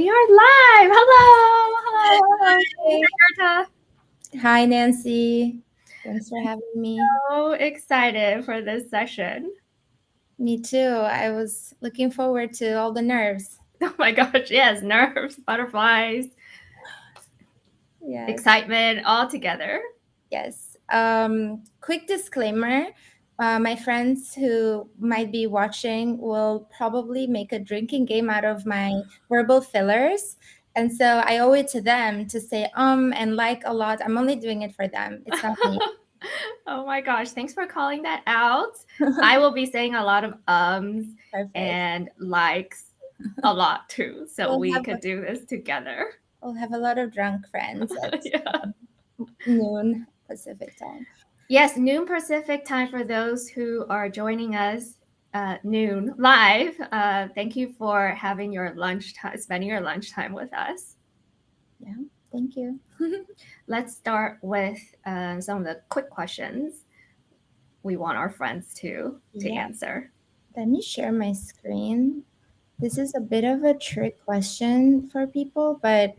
We are live. Hello. Hey. Hi, Hi, Nancy. Thanks for having me. so excited for this session. Me too. I was looking forward to all the nerves. Oh my gosh, yes, nerves, butterflies, Yes. excitement all together. Yes. Quick disclaimer. My friends who might be watching will probably make a drinking game out of my verbal fillers. And so I owe it to them to say and like a lot. I'm only doing it for them. It's not me. Oh my gosh, thanks for calling that out. I will be saying a lot of Perfect. and likes a lot too, so We'll we have could do this together. we'll have a lot of drunk friends at Yeah. noon Pacific time. Yes, noon Pacific time for those who are joining us noon live. Thank you for having your lunchtime, spending your lunchtime with us. Yeah, thank you. Let's start with some of the quick questions we want our friends to Yeah, answer. let me share my screen. This is a bit of a trick question for people, but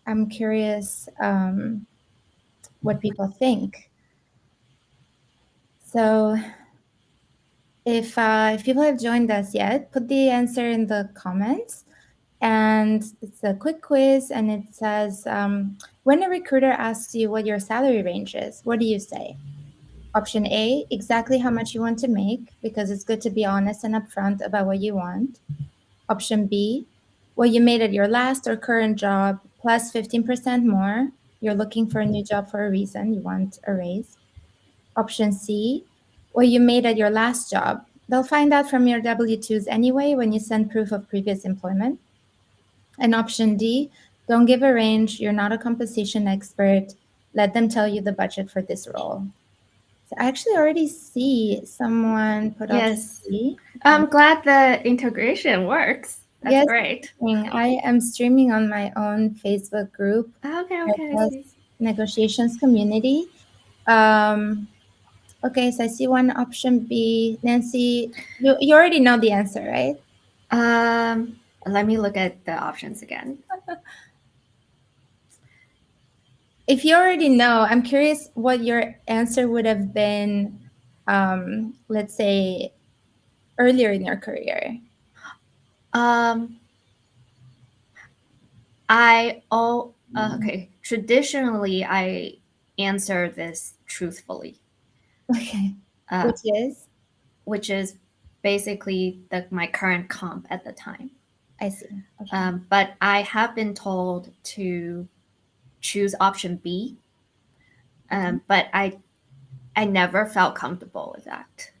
I'm curious what people think. So, if people have joined us yet, put the answer in the comments. And it's a quick quiz, and it says, when a recruiter asks you what your salary range is, what do you say? Option A, exactly how much you want to make, because it's good to be honest and upfront about what you want. Option B, what you made at your last or current job plus 15% more. You're looking for a new job for a reason, you want a raise. Option C, what you made at your last job. They'll find out from your W-2s anyway when you send proof of previous employment. And option D, don't give a range. You're not a compensation expert. Let them tell you the budget for this role. So I actually already see someone put option Yes, D. I'm glad the integration works. That's Yes, great. I am streaming on my own Facebook group, Okay, okay, I Airbus see. Negotiations Community. Okay, so I see one option B. Nancy, you already know the answer, right? Um, Let me look at the options again. If you already know, I'm curious what your answer would have been, let's say, earlier in your career. Um, okay. Traditionally, I answer this truthfully, Okay, uh, which is, which is basically my current comp at the time. I see. Okay. But I have been told to choose option B, Okay. but I never felt comfortable with that.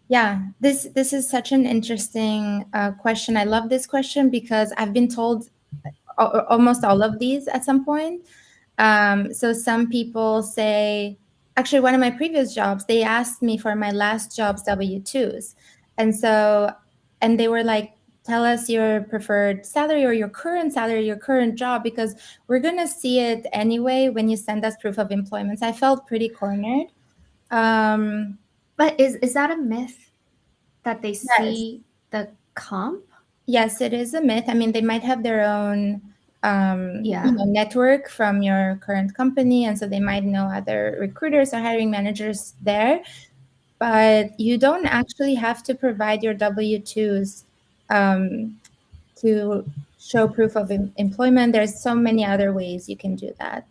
Yeah, this is such an interesting question. I love this question because I've been told almost all of these at some point. So some people say, actually, one of my previous jobs, they asked me for my last job's W-2s, and so, and they were like, tell us your preferred salary or your current salary, your current job, because we're gonna see it anyway when you send us proof of employment. So I felt pretty cornered. Um, But is that a myth that they yes, see the comp? yes, it is a myth. I mean, they might have their own Yeah. network from your current company, and so they might know other recruiters or hiring managers there, but you don't actually have to provide your W-2s um, to show proof of employment. There's so many other ways you can do that.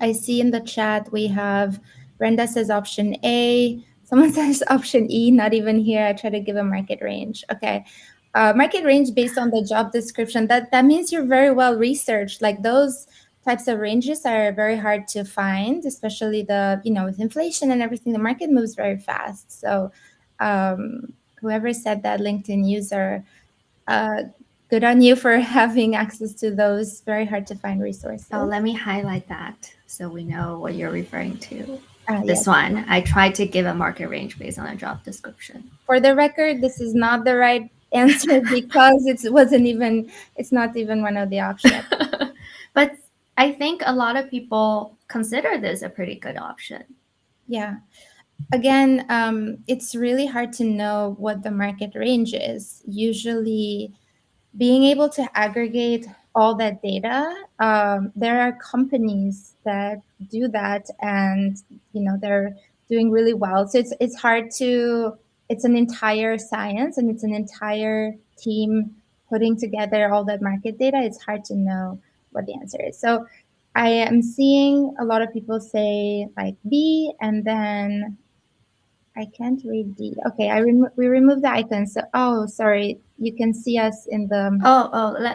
I see in the chat we have Brenda says option A. Someone says option E, not even here. I try to give a market range. Okay. Market range based on the job description. That means you're very well researched. Like those types of ranges are very hard to find, especially with inflation and everything, the market moves very fast. So whoever said that, LinkedIn user, uh, good on you for having access to those very hard to find resources. Oh, let me highlight that so we know what you're referring to. Yes. This one, I tried to give a market range based on a job description. For the record, this is not the right answer because it's not even one of the options. But I think a lot of people consider this a pretty good option. Yeah. Again, it's really hard to know what the market range is. Usually being able to aggregate all that data, there are companies that do that, and they're doing really well. So it's hard to. It's an entire science, and it's an entire team putting together all that market data. It's hard to know what the answer is. So I am seeing a lot of people say like B, and then I can't read D. Okay, we removed the icon. So, oh, sorry, you can see us in the.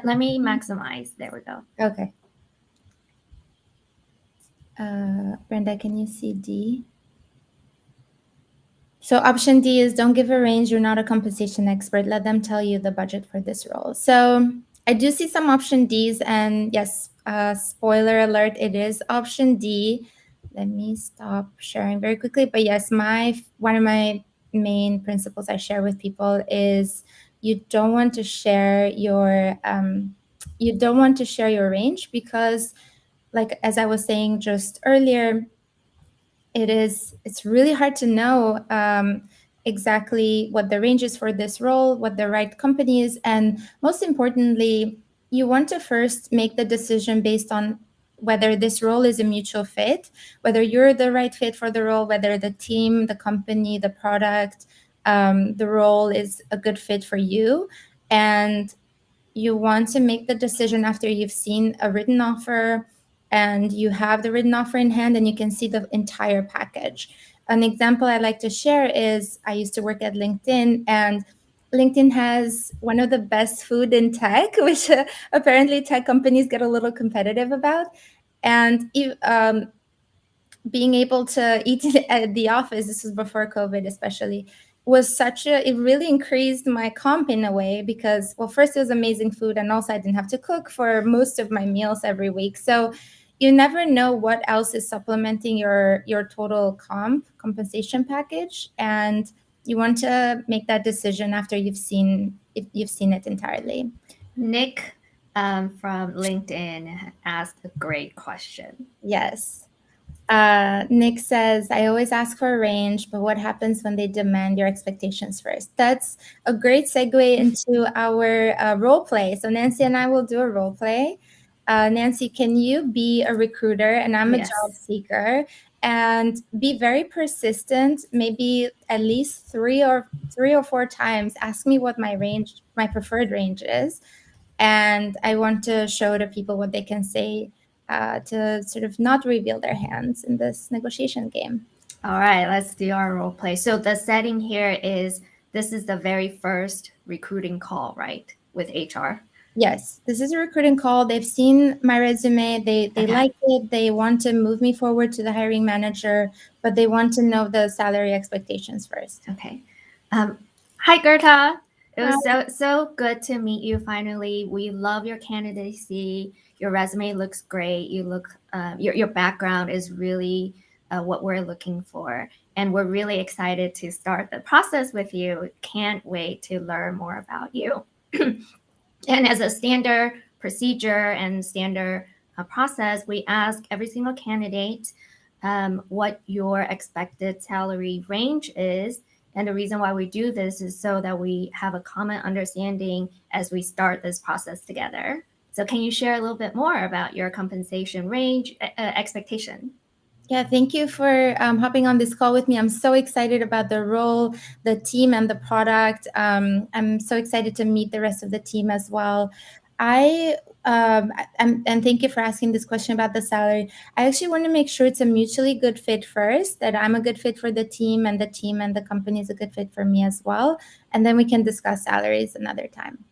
Let me maximize. There we go. Okay. Brenda, can you see D? So option D is don't give a range. You're not a compensation expert. Let them tell you the budget for this role. So I do see some option Ds, and yes, spoiler alert, it is option D. Let me stop sharing very quickly. But yes, one of my main principles I share with people is you don't want to share your range, because, like as I was saying just earlier, it's really hard to know exactly what the range is for this role, what the right company is, and most importantly, you want to first make the decision based on whether this role is a mutual fit, whether you're the right fit for the role, whether the team, the company, the product, the role is a good fit for you. And you want to make the decision after you've seen a written offer and you have the written offer in hand and you can see the entire package. An example I like to share is I used to work at LinkedIn, and LinkedIn has one of the best food in tech, which apparently tech companies get a little competitive about. And being able to eat at the office, this was before COVID especially, was it really increased my comp in a way, because, well, first it was amazing food, and also I didn't have to cook for most of my meals every week. So you never know what else is supplementing your total compensation package, and you want to make that decision after you've seen it entirely. Nick from LinkedIn asked a great question. Yes. Nick says, I always ask for a range, but what happens when they demand your expectations first? That's a great segue into our role play. So Nancy and I will do a role play. Nancy, can you be a recruiter and I'm a job seeker, and be very persistent, maybe at least three or four times, ask me what my preferred range is. And I want to show to people what they can say to sort of not reveal their hands in this negotiation game. All right, let's do our role play. So the setting here is this is the very first recruiting call, right, with HR? Yes, this is a recruiting call. They've seen my resume. They like it. They want to move me forward to the hiring manager, but they want to know the salary expectations first. Okay. Hi, Gerta. It was so good to meet you finally. We love your candidacy. Your resume looks great. Your background is really what we're looking for. And we're really excited to start the process with you. Can't wait to learn more about you. And as a standard procedure and standard process, we ask every single candidate what your expected salary range is. And the reason why we do this is so that we have a common understanding as we start this process together. So can you share a little bit more about your compensation range expectation? Yeah, thank you for hopping on this call with me. I'm so excited about the role, the team, and the product. I'm so excited to meet the rest of the team as well. And thank you for asking this question about the salary. I actually want to make sure it's a mutually good fit first, that I'm a good fit for the team and the company is a good fit for me as well. And then we can discuss salaries another time.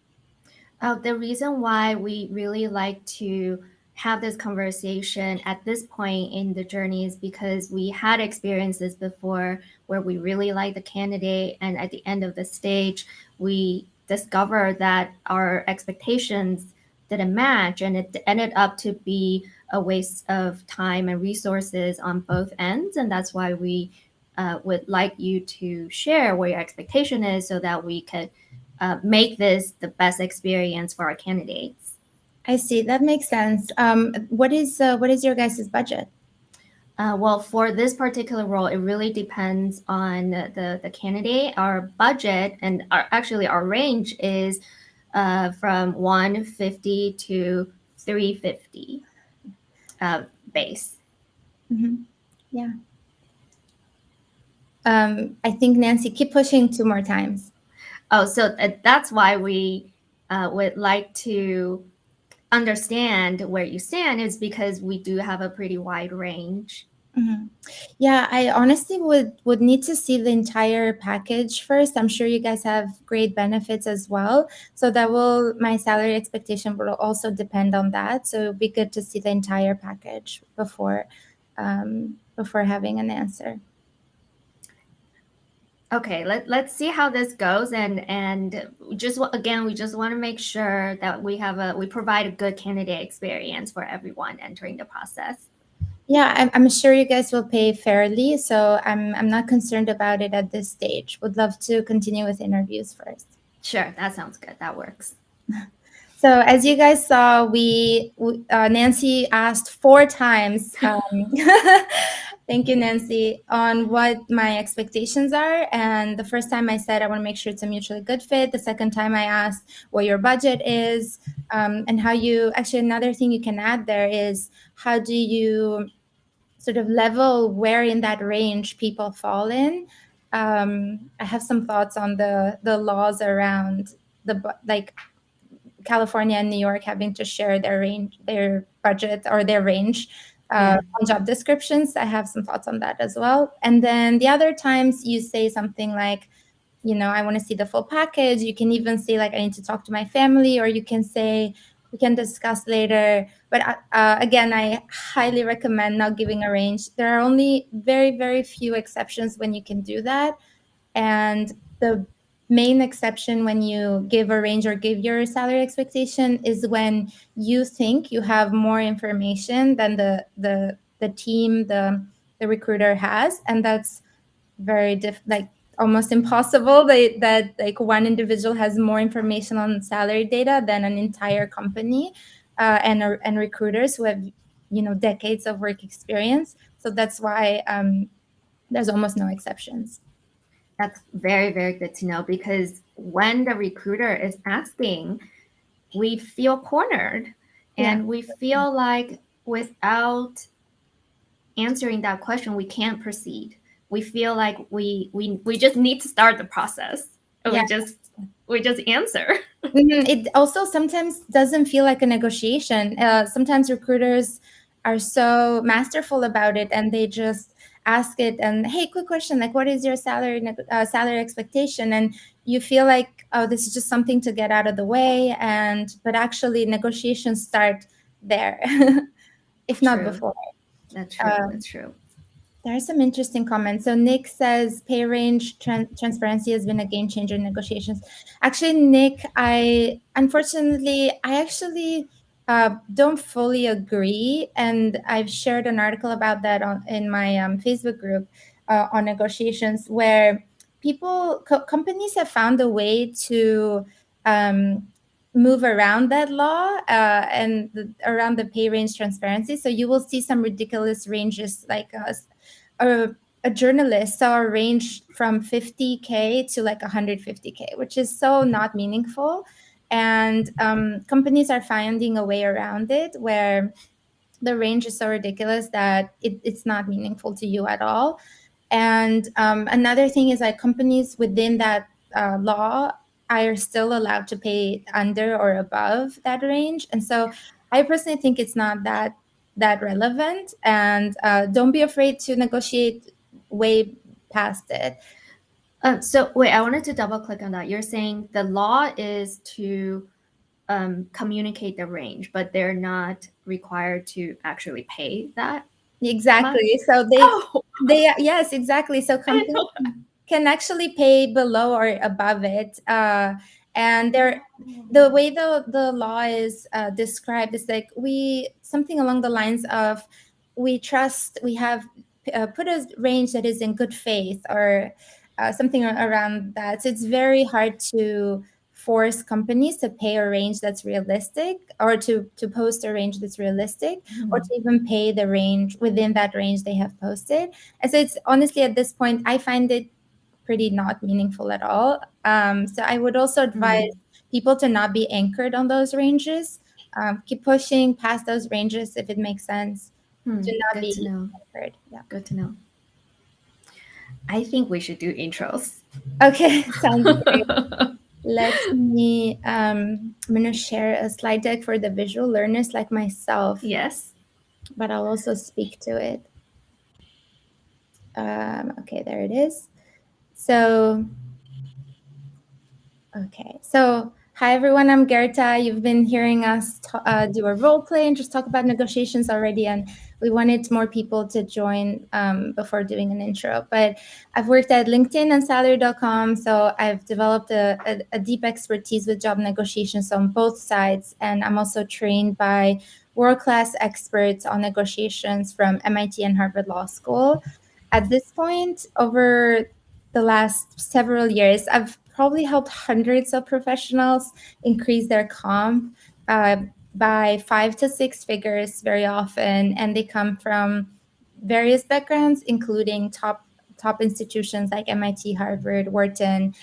The reason why we really like to have this conversation at this point in the journey is because we had experiences before where we really liked the candidate, and at the end of the stage, we discovered that our expectations didn't match, and it ended up to be a waste of time and resources on both ends. And that's why we would like you to share what your expectation is so that we could make this the best experience for our candidates. I see. That makes sense. What is your guys' budget? Well, for this particular role, it really depends on the candidate. Our budget and our range is from 150 to 350 base. Mm-hmm. Yeah. I think, Nancy, keep pushing 2 more times. Oh, so that's why we would like to understand where you stand, is because we do have a pretty wide range. Mm-hmm. Yeah, I honestly would need to see the entire package first. I'm sure you guys have great benefits as well. So that will my salary expectation will also depend on that. So it'd be good to see the entire package before having an answer. Okay, let's see how this goes, and just again, we just want to make sure that we provide a good candidate experience for everyone entering the process. Yeah, I'm sure you guys will pay fairly, so I'm not concerned about it at this stage. Would love to continue with interviews first. Sure, that sounds good. That works. So as you guys saw, Nancy asked 4 times. Thank you, Nancy, on what my expectations are. And the first time I said I want to make sure it's a mutually good fit. The second time I asked what your budget is, and how you. Actually, another thing you can add there is how do you sort of level where in that range people fall in. I have some thoughts on the laws around like California and New York having to share their budget or their range Yeah. on job descriptions. I have some thoughts on that as well. And then the other times you say something like, I want to see the full package. You can even say like, I need to talk to my family, or you can say, we can discuss later. But again, I highly recommend not giving a range. There are only very, very few exceptions when you can do that. And the main exception when you give a range or give your salary expectation is when you think you have more information than the team, the recruiter has, and that's very like almost impossible that like one individual has more information on salary data than an entire company, and recruiters who have decades of work experience. So that's why there's almost no exceptions. That's very, very good to know, because when the recruiter is asking, we feel cornered, Yeah. and we feel like without answering that question, we can't proceed. We feel like we just need to start the process. And Yeah. we just answer. It also sometimes doesn't feel like a negotiation. Sometimes recruiters are so masterful about it, and they just ask it and, hey, quick question, like, what is your salary expectation? And you feel like, oh, this is just something to get out of the way, but actually negotiations start there, if not True. before. That's true. That's true. There are some interesting comments. So Nick says pay range transparency has been a game changer in negotiations. Actually, Nick, I actually don't fully agree, and I've shared an article about that in my Facebook group on negotiations, where companies have found a way to move around that law and around the pay range transparency. So you will see some ridiculous ranges, like a journalist saw a range from 50K to like 150K, which is so not meaningful. And companies are finding a way around it where the range is so ridiculous that it's not meaningful to you at all. And another thing is like companies within that law are still allowed to pay under or above that range. And so I personally think it's not that relevant. And don't be afraid to negotiate way past it. So wait, I wanted to double click on that. You're saying the law is to communicate the range, but they're not required to actually pay that Exactly. much? So Oh, yes, exactly. So I didn't companies know that. can actually pay below or above it. And the way the law is described is like something along the lines of we have put a range that is in good faith, or something around that. So it's very hard to force companies to pay a range that's realistic, or to post a range that's realistic, or to even pay the range within that range they have posted. And so it's honestly at this point, I find it pretty not meaningful at all. So I would also advise people to not be anchored on those ranges. Keep pushing past those ranges if it makes sense. Do not Good to be know. anchored. Yeah. Good to know. I think we should do intros. Okay, sounds great. Let me, I'm going to share a slide deck for the visual learners like myself, Yes. but I'll also speak to it. Okay, there it is. So, okay. So, hi everyone, I'm Gerta. You've been hearing us do a role play and just talk about negotiations already, and we wanted more people to join before doing an intro. But I've worked at LinkedIn and Salary.com, so I've developed a deep expertise with job negotiations on both sides, and I'm also trained by world-class experts on negotiations from MIT and Harvard Law School. At this point, over the last several years, I've probably helped hundreds of professionals increase their comp by 5 to 6 figures very often, and they come from various backgrounds, including top institutions like MIT, Harvard, Wharton,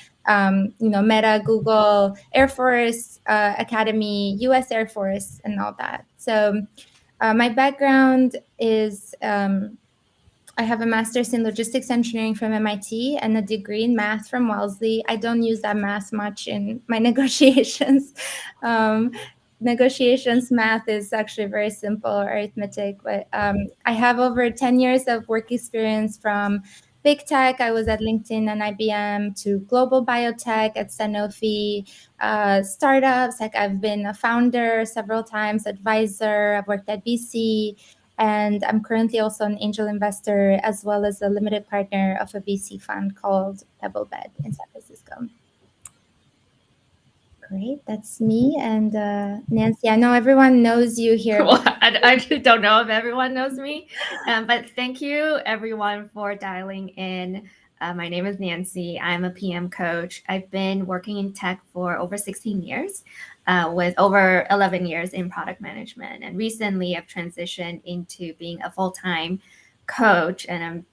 Meta, Google, Air Force Academy, U.S. Air Force, and all that. So my background is I have a master's in logistics engineering from MIT and a degree in math from Wellesley. I don't use that math much in my negotiations. Um, Negotiations math is actually very simple arithmetic, but I have over 10 years of work experience from big tech. I was at LinkedIn and IBM to global biotech at Sanofi, startups. Like I've been a founder several times, advisor. I've worked at BC. And I'm currently also an angel investor as well as a limited partner of a VC fund called Pebblebed in San Francisco. Great, that's me. And Nancy, I know everyone knows you here. Well, I don't know if everyone knows me, but thank you everyone for dialing in. My name is Nancy. I'm a PM coach. I've been working in tech for over 16 years, with over 11 years in product management. And recently I've transitioned into being a full-time coach, and I'm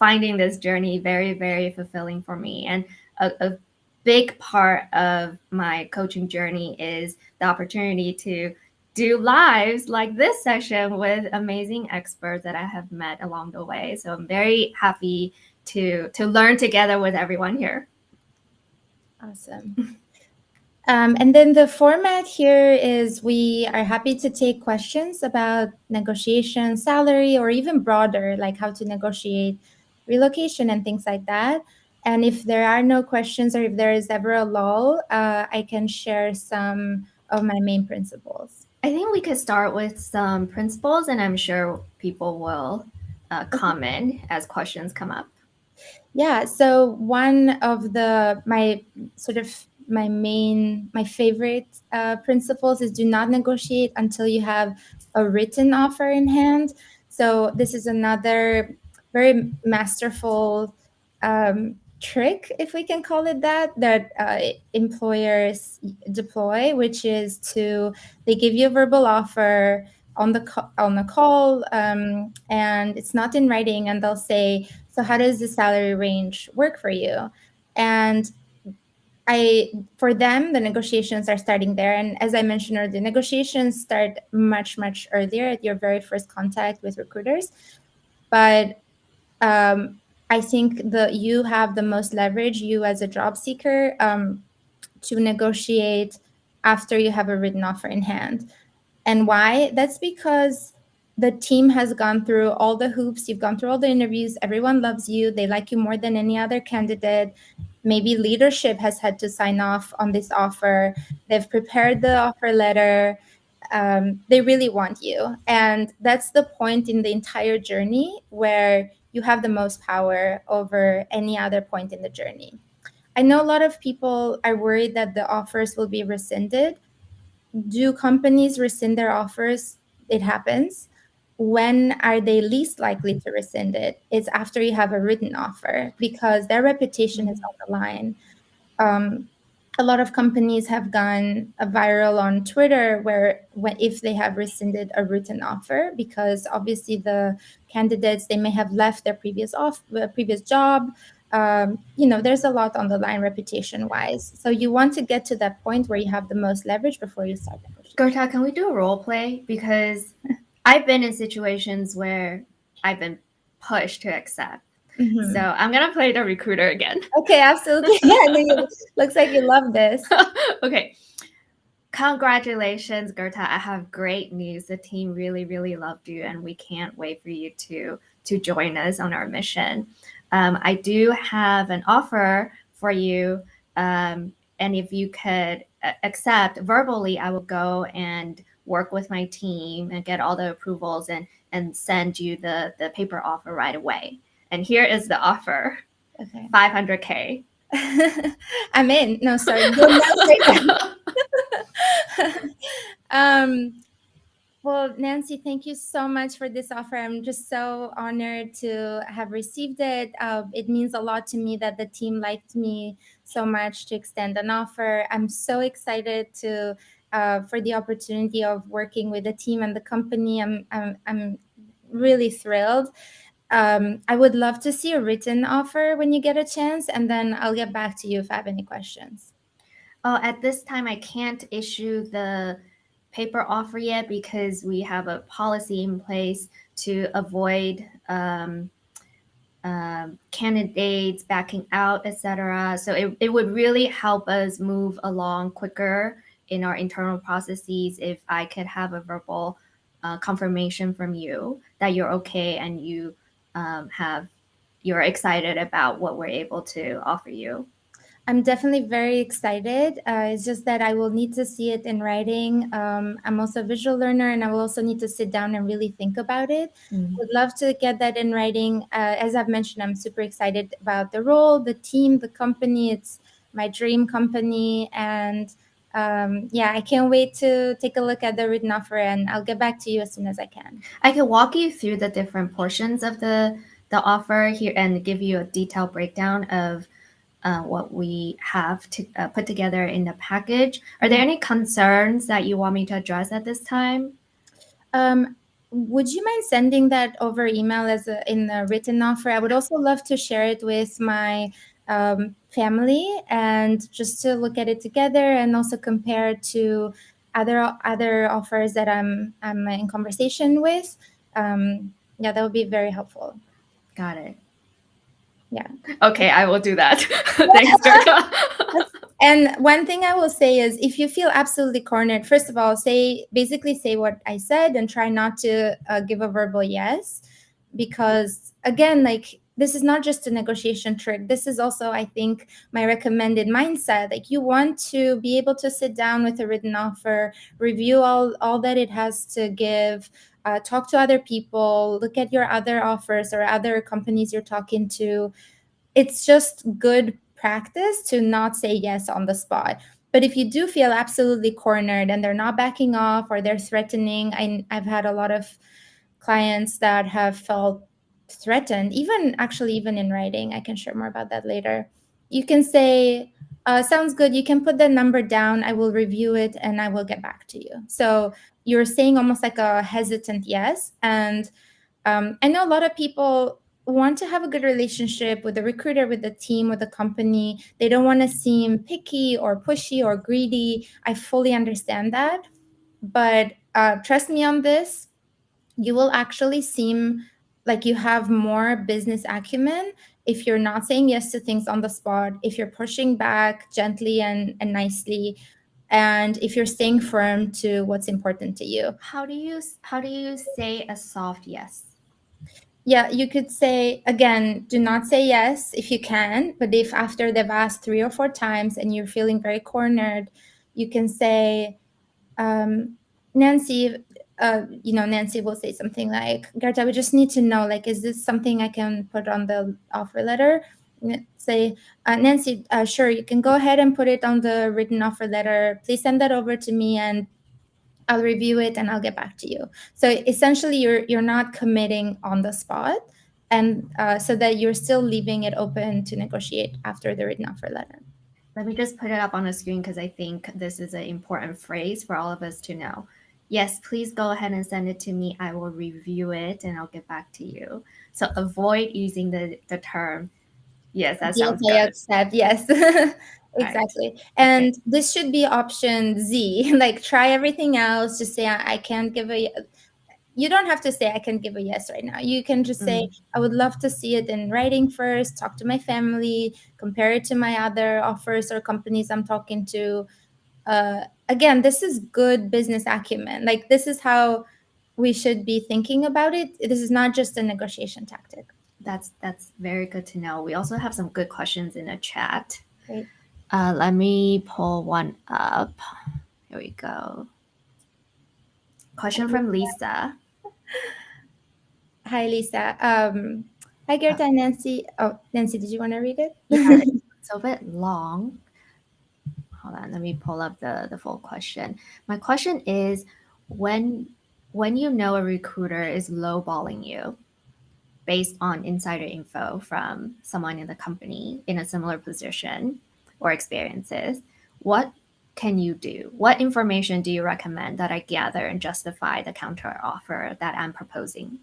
finding this journey very, very fulfilling for me. And a big part of my coaching journey is the opportunity to do lives like this session with amazing experts that I have met along the way. So I'm very happy to learn together with everyone here. Awesome. And then the format here is we are happy to take questions about negotiation, salary, or even broader, like how to negotiate relocation and things like that. And if there are no questions or if there is ever a lull, I can share some of my main principles. I think we could start with some principles, and I'm sure people will comment as questions come up. Yeah. So one of my favorite principles is do not negotiate until you have a written offer in hand. So this is another very masterful trick, if we can call it that employers deploy, which is they give you a verbal offer on the call, and it's not in writing, and they'll say, so how does the salary range work for you? And for them, the negotiations are starting there. And as I mentioned earlier, the negotiations start much, much earlier at your very first contact with recruiters. But I think you have the most leverage, you as a job seeker, to negotiate after you have a written offer in hand. And why? That's because the team has gone through all the hoops. You've gone through all the interviews. Everyone loves you. They like you more than any other candidate. Maybe leadership has had to sign off on this offer. They've prepared the offer letter. They really want you. And that's the point in the entire journey where you have the most power over any other point in the journey. I know a lot of people are worried that the offers will be rescinded. Do companies rescind their offers? It happens. When are they least likely to rescind it? It's after you have a written offer because their reputation is on the line. A lot of companies have gone viral on Twitter if they have rescinded a written offer, because obviously the candidates, they may have left their previous job, there's a lot on the line reputation wise. So you want to get to that point where you have the most leverage before you start negotiating. Gerta, can we do a role play? Because I've been in situations where I've been pushed to accept. So I'm gonna play the recruiter again. Okay, absolutely. Yeah, looks like you love this. Okay. Congratulations, Gerta. I have great news. The team really, really loved you, and we can't wait for you to join us on our mission. I do have an offer for you, and if you could accept verbally, I will go and work with my team and get all the approvals and send you the paper offer right away. And here is the offer. Okay. 500K. I'm in. No, sorry. Well, Nancy, thank you so much for this offer. I'm just so honored to have received it. It means a lot to me that the team liked me so much to extend an offer. I'm so excited for the opportunity of working with the team and the company. I'm really thrilled. I would love to see a written offer when you get a chance, and then I'll get back to you if I have any questions. Oh, at this time, I can't issue the paper offer yet because we have a policy in place to avoid candidates backing out, etc. So it would really help us move along quicker in our internal processes if I could have a verbal confirmation from you that you're okay and you're excited about what we're able to offer you. I'm definitely very excited. It's just that I will need to see it in writing. I'm also a visual learner, and I will also need to sit down and really think about it. Would love to get that in writing. As I've mentioned, I'm super excited about the role, the team, the company. It's my dream company, and I can't wait to take a look at the written offer, and I'll get back to you as soon as I can. I can walk you through the different portions of the offer here and give you a detailed breakdown of what we have to put together in the package. Are there any concerns that you want me to address at this time? Would you mind sending that over email in a written offer? I would also love to share it with my family and just to look at it together and also compare to other offers that I'm in conversation with. That would be very helpful. Got it. Yeah. Okay, I will do that. Thanks, Gerta. And one thing I will say is if you feel absolutely cornered, first of all, basically say what I said and try not to give a verbal yes. Because again, like this is not just a negotiation trick. This is also, I think, my recommended mindset. Like you want to be able to sit down with a written offer, review all that it has to give, talk to other people, look at your other offers or other companies you're talking to. It's just good practice to not say yes on the spot. But if you do feel absolutely cornered and they're not backing off or they're threatening, I've had a lot of clients that have felt threatened, even in writing. I can share more about that later. You can say, sounds good. You can put the number down. I will review it and I will get back to you. So you're saying almost like a hesitant yes. And I know a lot of people want to have a good relationship with the recruiter, with the team, with the company. They don't want to seem picky or pushy or greedy. I fully understand that. But trust me on this, you will actually seem like you have more business acumen if you're not saying yes to things on the spot, if you're pushing back gently and nicely, and if you're staying firm to what's important to you. How do you say a soft yes? Yeah, you could say, again, do not say yes if you can, but if after they've asked 3 or 4 times and you're feeling very cornered, you can say, Nancy, Nancy will say something like, Gerta, we just need to know, like, is this something I can put on the offer letter? Say, Nancy, sure, you can go ahead and put it on the written offer letter. Please send that over to me and I'll review it and I'll get back to you. So essentially, you're not committing on the spot, and so that you're still leaving it open to negotiate after the written offer letter. Let me just put it up on the screen because I think this is an important phrase for all of us to know. Yes, please go ahead and send it to me. I will review it and I'll get back to you. So avoid using the term Yes, that Yes, sounds I good. accept. Yes, Right. exactly. Okay. And this should be option Z. Like try everything else. Just say I can't give a. You don't have to say I can give a yes right now. You can just say Mm, I would love to see it in writing first. Talk to my family. Compare it to my other offers or companies I'm talking to. Again, this is good business acumen. Like this is how we should be thinking about it. This is not just a negotiation tactic. that's very good to know. We also have some good questions in the chat. Right. Let me pull one up. Here we go. Question from Lisa. Hi, Lisa. Hi, Uh, Gerta and Nancy. Oh, Nancy, did you want to read it? yeah, it's a bit long. Hold on, let me pull up the full question. My question is, when when you know a recruiter is lowballing you based on insider info from someone in the company in a similar position or experiences, what can you do? What information do you recommend that I gather and justify the counter offer that I'm proposing?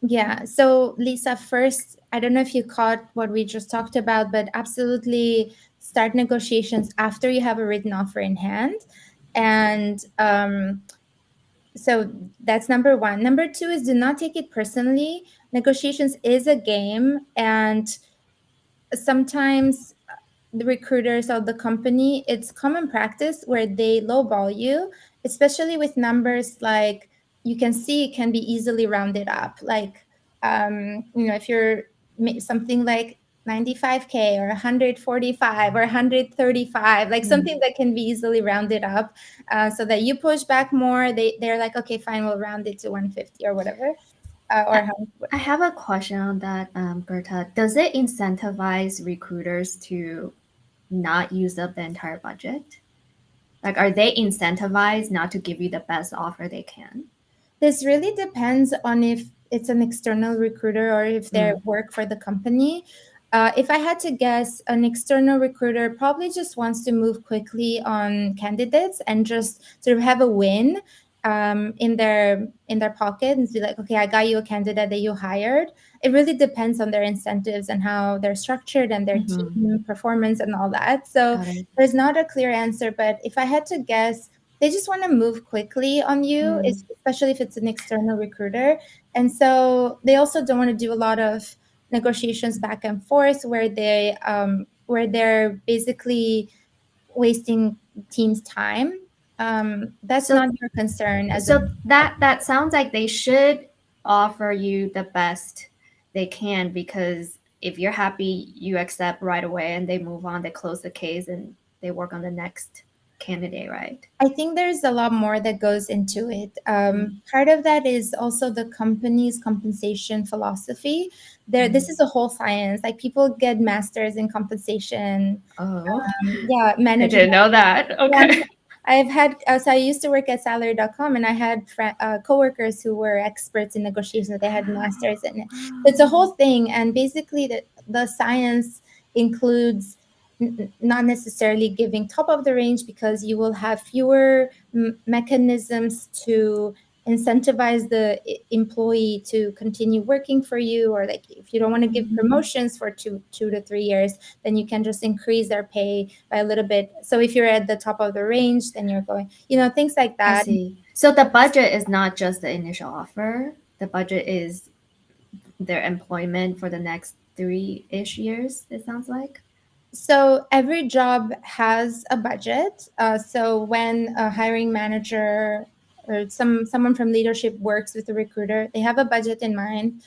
Yeah. So, Lisa, first, I don't know if you caught what we just talked about, but absolutely start negotiations after you have a written offer in hand. And so that's number one. Number two is do not take it personally. Negotiations is a game, and sometimes the recruiters of the company, it's common practice where they lowball you, especially with numbers like you can see it can be easily rounded up. Like, if you're something like 95K or 145 or 135, like something that can be easily rounded up, so that you push back more. They're like, okay, fine, we'll round it to 150 or whatever. Or how. I have a question on that, Berta. Does it incentivize recruiters to not use up the entire budget? Like, are they incentivized not to give you the best offer they can? This really depends on if it's an external recruiter or if they Mm. work for the company. If I had to guess, an external recruiter probably just wants to move quickly on candidates and just sort of have a win in their pocket and be like, okay, I got you a candidate that you hired. It really depends on their incentives and how they're structured and their Mm-hmm. team performance and all that. So Got it. there's not a clear answer, but if I had to guess, they just want to move quickly on you, Mm. especially if it's an external recruiter. And so they also don't want to do a lot of negotiations back and forth where they're basically wasting teams' time. That's So, not your concern as a. that sounds like they should offer you the best they can, because if you're happy, you accept right away, and they move on, they close the case, and they work on the next candidate, right? I think there's a lot more that goes into it. Mm. Part of that is also the company's compensation philosophy. This is a whole science. Like people get masters in compensation. Oh, Yeah, I management. didn't know that. Yeah, Okay. I've had, so I used to work at salary.com and I had coworkers who were experts in negotiations. They had masters in it. It's a whole thing. And basically, the science includes not necessarily giving top of the range because you will have fewer mechanisms to incentivize the employee to continue working for you, or like if you don't want to give promotions for 2 to 3 years, then you can just increase their pay by a little bit. So if you're at the top of the range, then you're going, things like I that. see. So the budget is not just the initial offer. The budget is their employment for the next 3-ish years, it sounds like. So every job has a budget. So when a hiring manager or someone from leadership works with a recruiter, they have a budget in mind.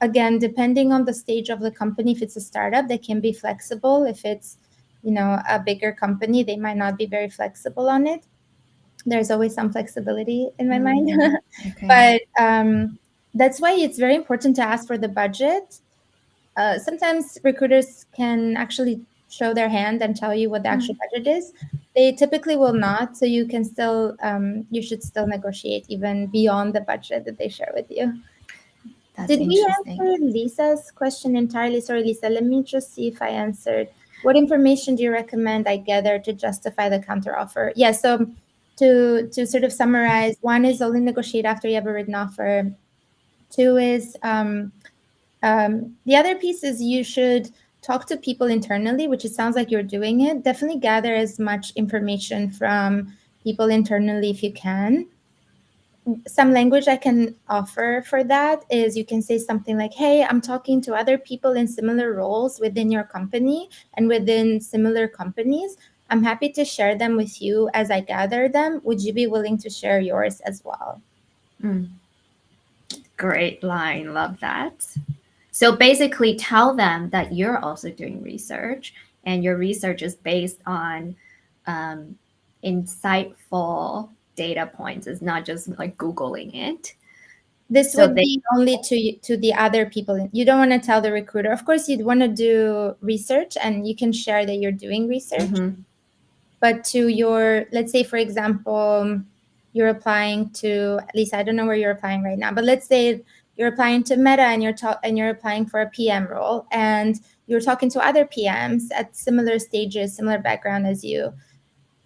Again, depending on the stage of the company, if it's a startup, they can be flexible. If it's, a bigger company, they might not be very flexible on it. There's always some flexibility in my mind. Okay. But that's why it's very important to ask for the budget. Sometimes recruiters can actually show their hand and tell you what the actual budget is. They typically will not, so you should still negotiate even beyond the budget that they share with you. That's Did we interesting. answer Lisa's question entirely? Sorry, Lisa, let me just see if I answered. What information do you recommend I gather to justify the counteroffer? Yeah, so to sort of summarize, one is only negotiate after you have a written offer. Two is the other piece is you should talk to people internally, which it sounds like you're doing it. Definitely gather as much information from people internally if you can. Some language I can offer for that is you can say something like, hey, I'm talking to other people in similar roles within your company and within similar companies. I'm happy to share them with you as I gather them. Would you be willing to share yours as well? Great line. Love that. So basically, tell them that you're also doing research and your research is based on um, insightful data points. It's not just like Googling it. This So would they, be only to the other people. You don't want to tell the recruiter. Of course, you'd want to do research and you can share that you're doing research. Mhm. But to your, let's say, for example, you're applying to, at least I don't know where you're applying right now, but let's say you're applying to Meta and you're applying for a PM role and you're talking to other PMs at similar stages, similar background as you.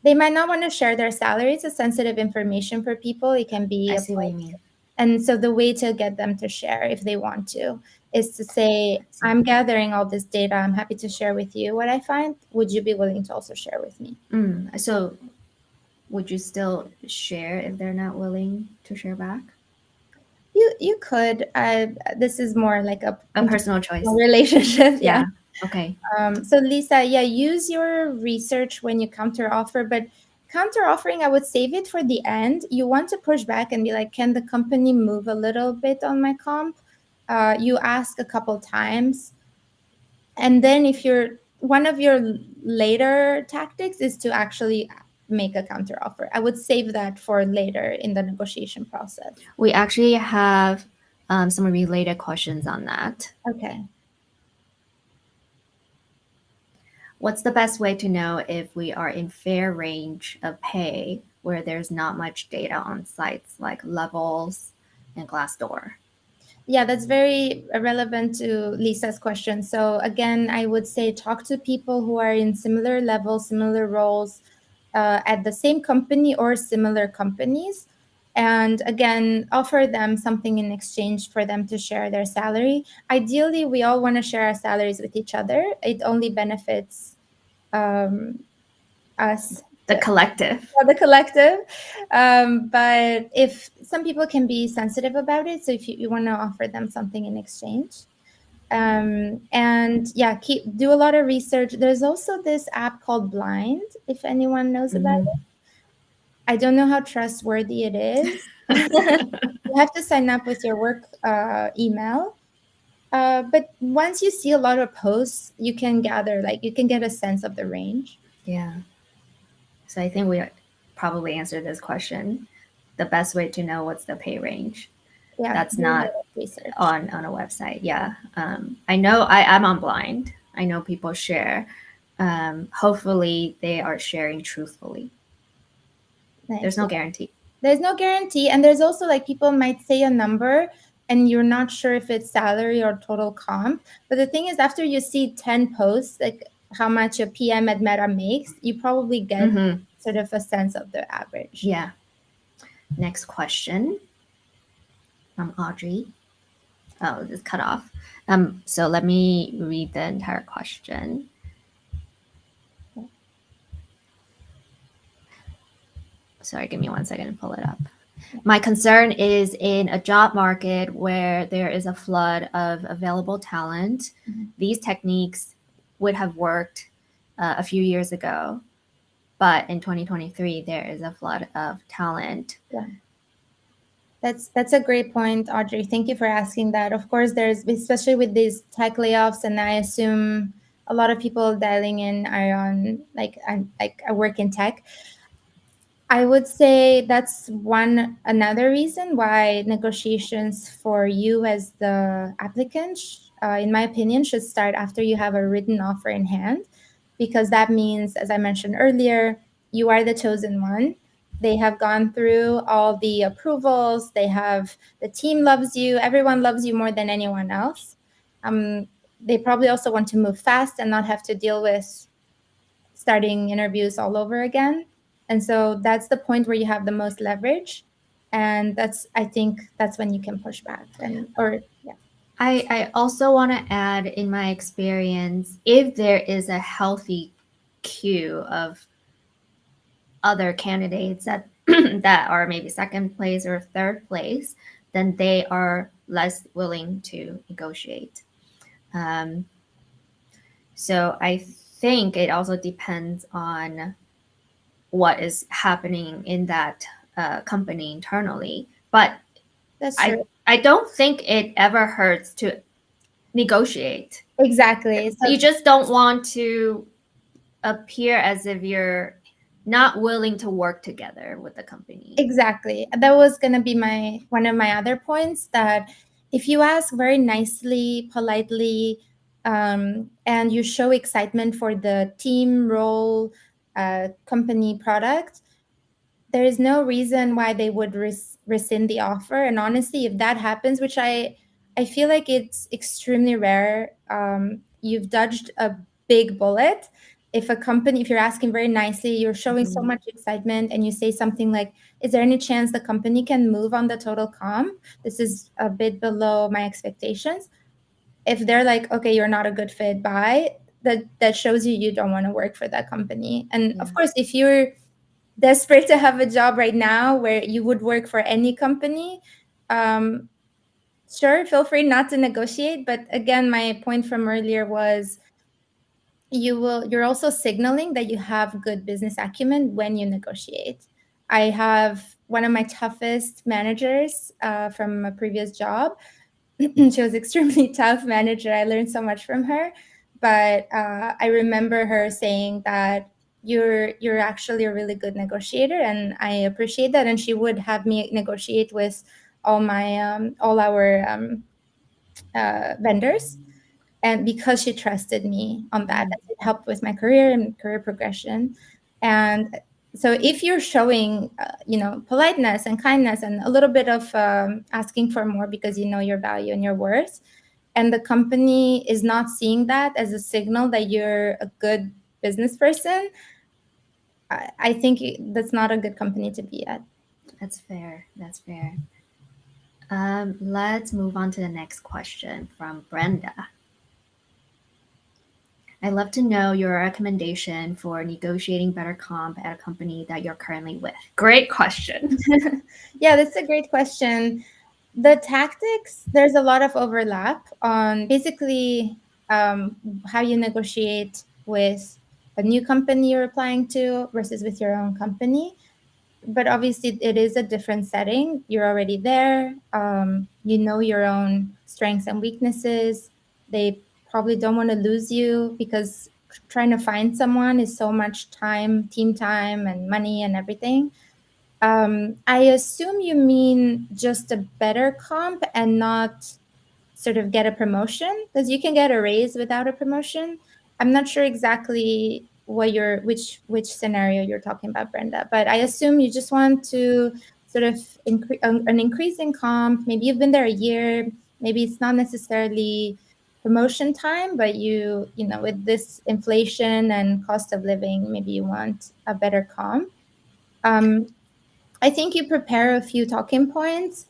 They might not want to share their salaries. It's sensitive information for people. It can be I a see what you mean. and so the way to get them to share, if they want to, is to say, I'm gathering all this data. I'm happy to share with you what I find. Would you be willing to also share with me? So would you still share if they're not willing to share back? You could. This is more like a personal choice. relationship. Yeah. Okay. So Lisa, yeah, use your research when you counter offer, but counter offering, I would save it for the end. You want to push back and be like, can the company move a little bit on my comp? You ask a couple times. And then if you're one of your later tactics is to actually make a counter offer. I would save that for later in the negotiation process. We actually have some related questions on that. Okay. What's the best way to know if we are in fair range of pay where there's not much data on sites like Levels and Glassdoor? Yeah, that's very relevant to Lisa's question. So again, I would say talk to people who are in similar levels, similar roles at the same company or similar companies. And again, offer them something in exchange for them to share their salary. Ideally, we all want to share our salaries with each other. It only benefits us, The collective. the collective. But if some people can be sensitive about it, so if you want to offer them something in exchange. And yeah, do a lot of research. There's also this app called Blind, if anyone knows about it. I don't know how trustworthy it is. You have to sign up with your work email. But once you see a lot of posts, you can get a sense of the range. Yeah. So I think we probably answered this question. The best way to know what's the pay range. Yeah, That's not research on a website. Yeah. I know I'm on Blind. I know people share. Hopefully they are sharing truthfully. Nice. There's no guarantee. There's no guarantee. And there's also like people might say a number and you're not sure if it's salary or total comp. But the thing is, after you see 10 posts, like how much a PM at Meta makes, you probably get sort of a sense of the average. Yeah. Next question from Audrey. Oh, it's cut off. So let me read the entire question. Sorry, give me 1 second to pull it up. My concern is in a job market where there is a flood of available talent. These techniques would have worked a few years ago, but in 2023 there is a flood of talent. Yeah. That's a great point, Audrey. Thank you for asking that. Of course, there's, especially with these tech layoffs, and I assume a lot of people dialing in are on I work in tech. I would say that's another reason why negotiations for you as the applicant, in my opinion, should start after you have a written offer in hand, because that means, as I mentioned earlier, you are the chosen one. They have gone through all the approvals. The team loves you. Everyone loves you more than anyone else. They probably also want to move fast and not have to deal with starting interviews all over again. And so that's the point where you have the most leverage. And I think that's when you can push back. I also want to add, in my experience, if there is a healthy queue of other candidates that that are maybe second place or third place, then they are less willing to negotiate. Um, so I think it also depends on what is happening in that company internally. But That's I true. I don't think it ever hurts to negotiate. Exactly. You So just don't want to appear as if you're not willing to work together with the company. exactly. That was gonna be my one of my other points, that if you ask very nicely, politely, and you show excitement for the team role, company product, there is no reason why they would rescind the offer. And honestly, if that happens, which I feel like it's extremely rare, you've dodged a big bullet. If a company, if you're asking very nicely, you're showing so Mhm. much excitement, and you say something like, is there any chance the company can move on the total comp? This is a bit below my expectations. If they're like, okay, you're not a good fit, bye, that shows you don't want to work for that company. And Yeah. of course, if you're desperate to have a job right now where you would work for any company, um, sure, feel free not to negotiate. But again, my point from earlier was, you're also signaling that you have good business acumen when you negotiate. I have one of my toughest managers from a previous job. She was extremely tough manager. I learned so much from her. But I remember her saying that you're actually a really good negotiator, and I appreciate that. And she would have me negotiate with all our vendors, and because she trusted me on that, Mhm. it helped with my career and career progression. And so if you're showing politeness and kindness and a little bit of asking for more because you know your value and your worth, and the company is not seeing that as a signal that you're a good business person, I think that's not a good company to be at. That's fair. That's fair. Let's move on to the next question from Brenda. I'd love to know your recommendation for negotiating better comp at a company that you're currently with. Great question. Yeah, that's a great question. The tactics, there's a lot of overlap on basically how you negotiate with a new company you're applying to versus with your own company. But obviously, it is a different setting. You're already there. You know your own strengths and weaknesses. They probably don't want to lose you because trying to find someone is so much time, team time, and money and everything. I assume you mean just a better comp and not sort of get a promotion, because you can get a raise without a promotion. I'm not sure exactly which scenario you're talking about, Brenda, but I assume you just want to sort of increase an increase in comp. Maybe you've been there a year. Maybe it's not necessarily promotion time, but with this inflation and cost of living, maybe you want a better comp. Um, I think you prepare a few talking points.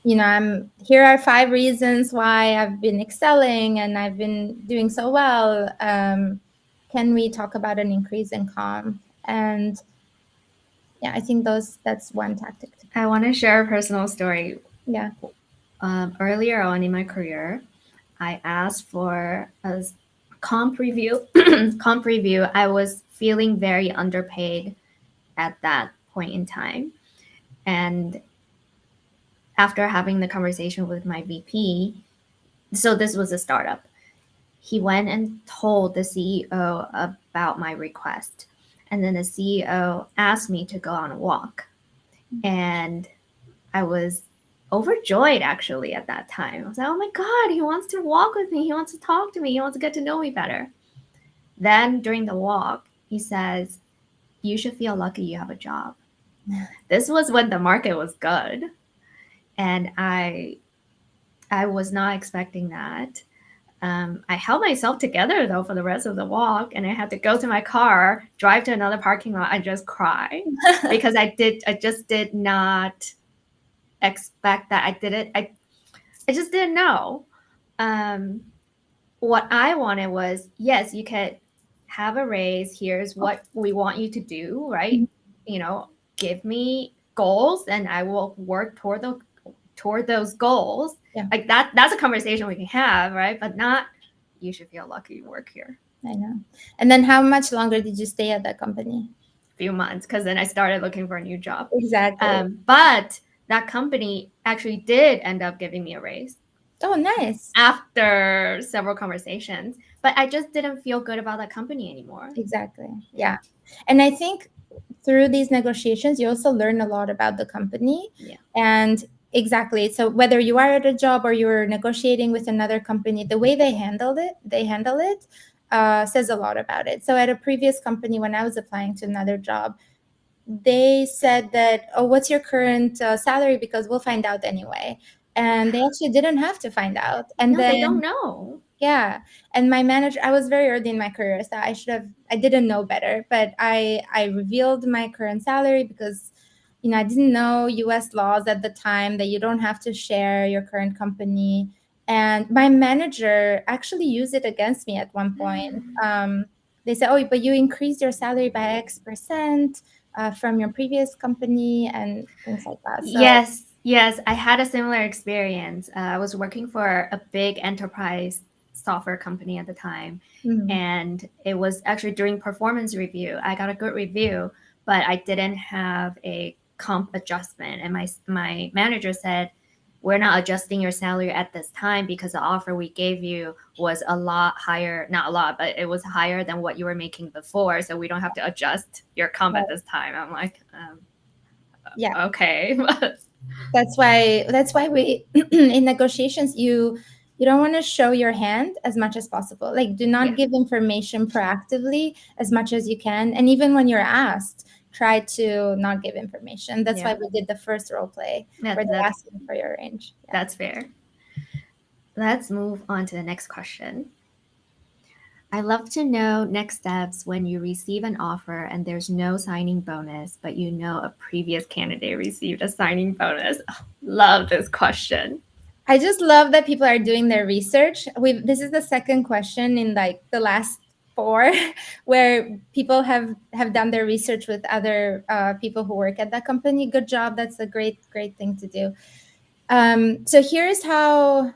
Here are 5 reasons why I've been excelling and I've been doing so well. Can we talk about an increase in comp? And yeah, I think that's one tactic. I want to share a personal story. Yeah. Earlier on in my career, I asked for a comp review. Comp review. I was feeling very underpaid at that point in time, and after having the conversation with my VP, so this was a startup. He went and told the CEO about my request, and then the CEO asked me to go on a walk, and I was overjoyed actually at that time. I was like, oh my God, he wants to walk with me. He wants to talk to me. He wants to get to know me better. Then during the walk, he says, you should feel lucky you have a job. This was when the market was good. And I was not expecting that. I held myself together though for the rest of the walk, and I had to go to my car, drive to another parking lot, and just cry because I just did not expect that. I just didn't know. what I wanted was, yes, you could have a raise. Here's what we want you to do, right? Mhm. You know, give me goals and I will work toward those goals. Yeah. Like that's a conversation we can have, right? But not you should feel lucky you work here. I know. And then how much longer did you stay at that company? Few months, because then I started looking for a new job. Exactly. But that company actually did end up giving me a raise Oh, nice. after several conversations, but I just didn't feel good about that company anymore. Exactly. Yeah. And I think through these negotiations, you also learn a lot about the company. Yeah. And exactly. So whether you are at a job or you're negotiating with another company, the way they handle it says a lot about it. So at a previous company, when I was applying to another job, they said that, oh, what's your current salary? Because we'll find out anyway. And they actually didn't have to find out. And No, then they don't know. yeah. And my manager, I was very early in my career, so I didn't know better, but I revealed my current salary because, I didn't know US laws at the time that you don't have to share your current company. And my manager actually used it against me at one point. They said, oh, but you increased your salary by X% from your previous company and things like that. So, Yes, I had a similar experience. I was working for a big enterprise software company at the time, mhm. and it was actually during performance review. I got a good review, but I didn't have a comp adjustment, and my manager said, "We're not adjusting your salary at this time because the offer we gave you was a lot higher, not a lot, but it was higher than what you were making before, so we don't have to adjust your comp at this time." I'm like, Yeah. okay. That's why we in negotiations you don't want to show your hand as much as possible. Like, do not Yeah. give information proactively as much as you can, and even when you're asked, try to not give information. That's why Yeah. we did the first role play where they're That's asking for your range. Yeah. that's fair. Let's move on to the next question. I love to know next steps when you receive an offer and there's no signing bonus, but you know a previous candidate received a signing bonus. Oh, love this question. I just love that people are doing their research. This is the second question in like the last four where people have done their research with other people who work at that company. Good job. That's a great thing to do. So here's how,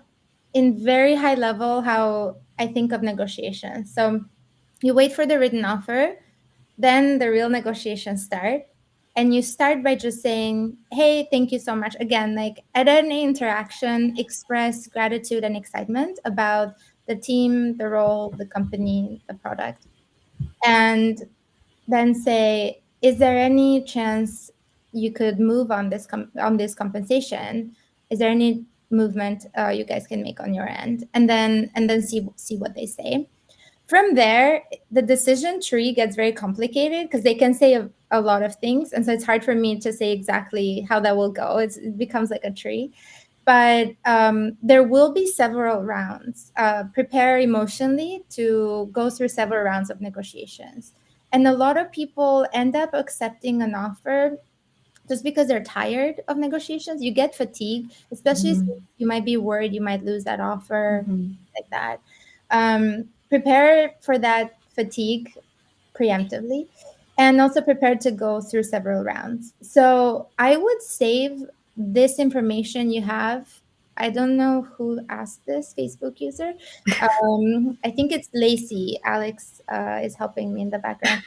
in very high level, how I think of negotiations. So you wait for the written offer, then the real negotiations start. And you start by just saying, hey, thank you so much. Again, like at any interaction, express gratitude and excitement about the team, the role, the company, the product. And then say, is there any chance you could move on on this compensation? Is there any movement you guys can make on your end? And then see what they say. From there, the decision tree gets very complicated because they can say a lot of things, and so it's hard for me to say exactly how that will go. It becomes like a tree. But there will be several rounds. Prepare emotionally to go through several rounds of negotiations. And a lot of people end up accepting an offer just because they're tired of negotiations. You get fatigued, especially since you might be worried you might lose that offer, like that. Prepare for that fatigue preemptively, and also prepare to go through several rounds. So I would save this information you have. I don't know who asked this Facebook user. I think it's Lacey. Alex is helping me in the background.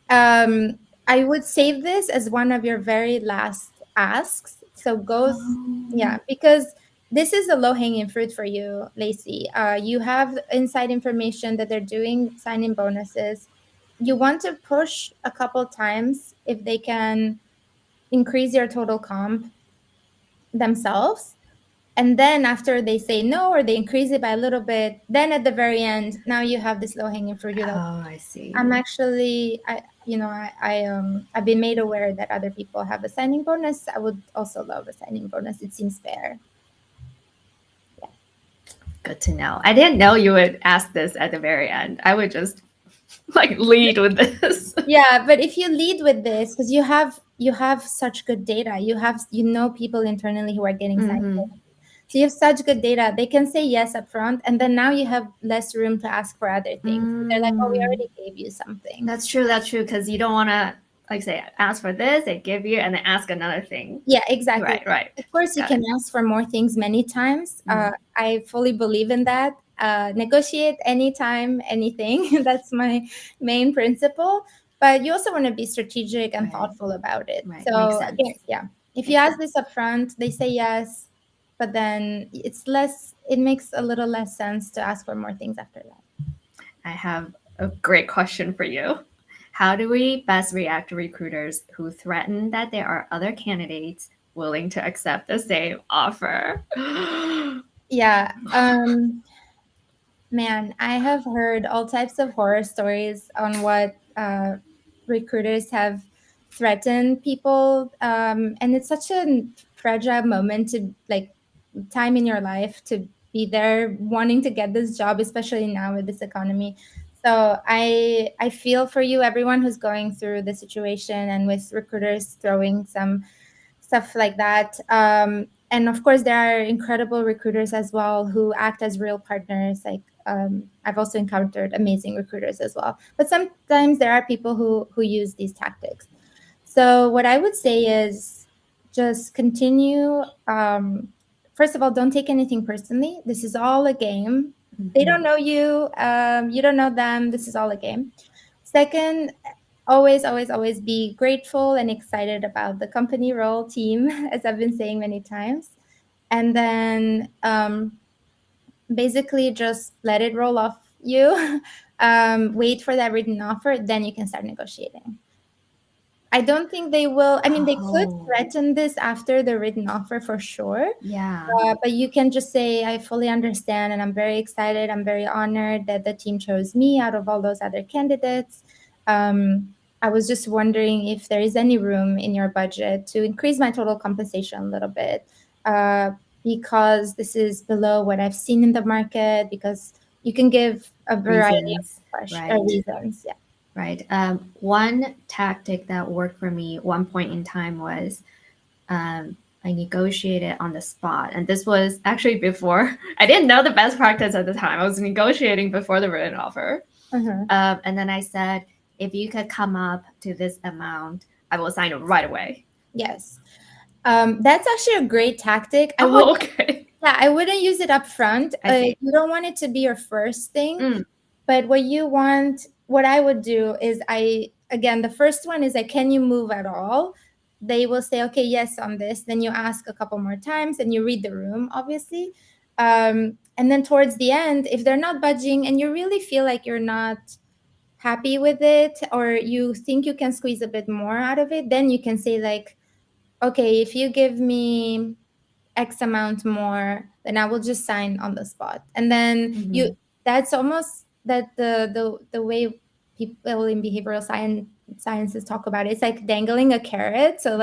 I would save this as one of your very last asks. So yeah, because this is a low hanging fruit for you, Lacey. You have inside information that they're doing sign in bonuses. You want to push a couple times if they can increase your total comp themselves. And then after they say no or they increase it by a little bit, then at the very end, now you have this low hanging fruit. You're like, Oh, I see. I'm actually, I've been made aware that other people have a signing bonus. I would also love a signing bonus. It seems fair. Good to know. I didn't know you would ask this at the very end. I would just like lead with this. Yeah, but if you lead with this, because you have such good data, you know people internally who are getting signing bonuses. So you have such good data. They can say yes up front, and then now you have less room to ask for other things. They're like, oh, we already gave you something. That's true. That's true. Because you don't want to, like, say, ask for this, they give you, and then ask another thing. Yeah, exactly. Right, right. Of course, you can ask for more things many times. I fully believe in that. Negotiate anytime, anything. That's my main principle. But you also want to be strategic and thoughtful about it. Right. So Makes sense. again, yeah, if you ask this up front, they say yes, but then it makes a little less sense to ask for more things after that. I have a great question for you. How do we best react to recruiters who threaten that there are other candidates willing to accept the same offer? Yeah. Man, I have heard all types of horror stories on what recruiters have threatened people. And it's such a fragile moment to time in your life to be there wanting to get this job, especially now with this economy. So I feel for you, everyone who's going through the situation and with recruiters throwing some stuff like that. And of course, there are incredible recruiters as well who act as real partners. I've also encountered amazing recruiters as well. But sometimes there are people who use these tactics. So what I would say is just continue. First of all, don't take anything personally. This is all a game. They don't know you. You don't know them. This is all a game. Second, always be grateful and excited about the company role team, as I've been saying many times. And then basically just let it roll off you. Wait for that written offer, then you can start negotiating. I don't think they will. I mean, they could threaten this after the written offer for sure. Yeah. But you can just say, I fully understand, and I'm very excited. I'm very honored that the team chose me out of all those other candidates. I was just wondering if there is any room in your budget to increase my total compensation a little bit, because this is below what I've seen in the market, because you can give a variety of reasons. Yeah. Right. One tactic that worked for me one point in time was I negotiated on the spot. And this was actually before, I didn't know the best practice at the time. I was negotiating before the written offer. And then I said, if you could come up to this amount, I will sign it right away. Yes. That's actually a great tactic. Okay. Yeah, I wouldn't use it up front. You don't want it to be your first thing. But what I would do is again, the first one is can you move at all? They will say, okay, yes, on this. Then you ask a couple more times and you read the room, obviously. And then towards the end, if they're not budging and you really feel like you're not happy with it, or you think you can squeeze a bit more out of it, then you can say okay, if you give me X amount more, then I will just sign on the spot. And then that's almost that the way people in behavioral sciences talk about it. It's like dangling a carrot. So